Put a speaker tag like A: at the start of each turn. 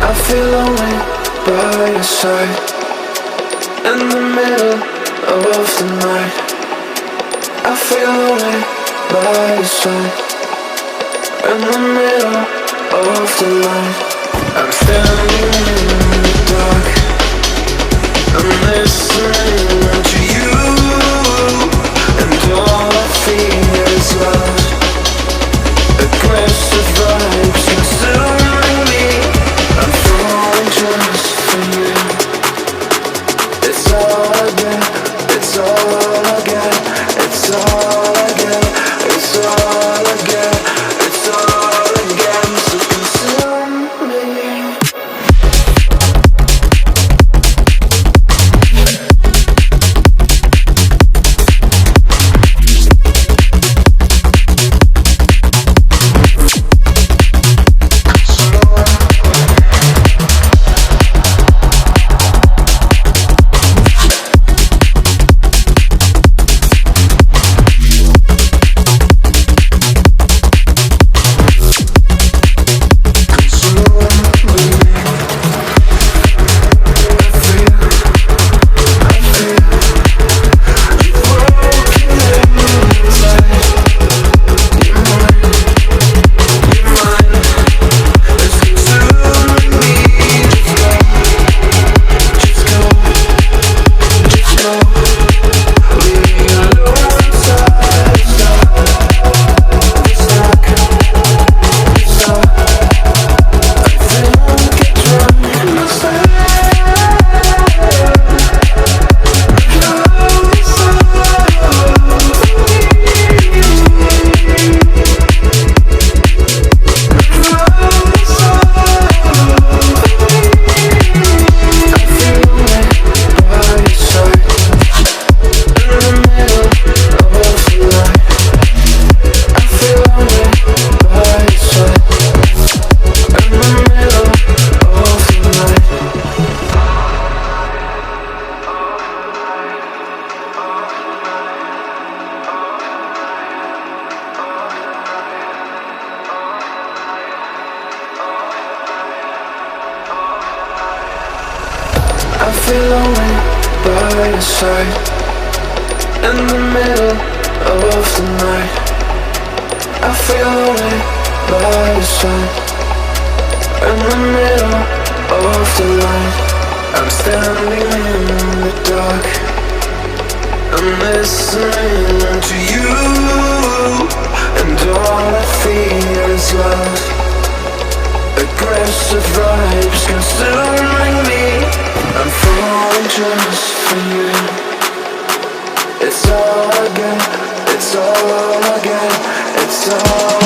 A: I feel lonely by your side. In the middle of the night, I feel lonely by your side. In the middle of the night, I'm standing in the dark. I'm listening to you, and all I feel is love. Aggressive vibes consuming me. I'm falling just for you. It's all I get, it's all I get, it's all I get, it's all I get, it's all I get. So consume me. I feel lonely by your side. In the middle of the night, I feel lonely by your side. In the middle of the night, I'm standing in the dark. I'm listening to you, and all I feel is love. Aggressive vibes consuming me. I'm falling just for you. It's all I get, it's all I get, it's all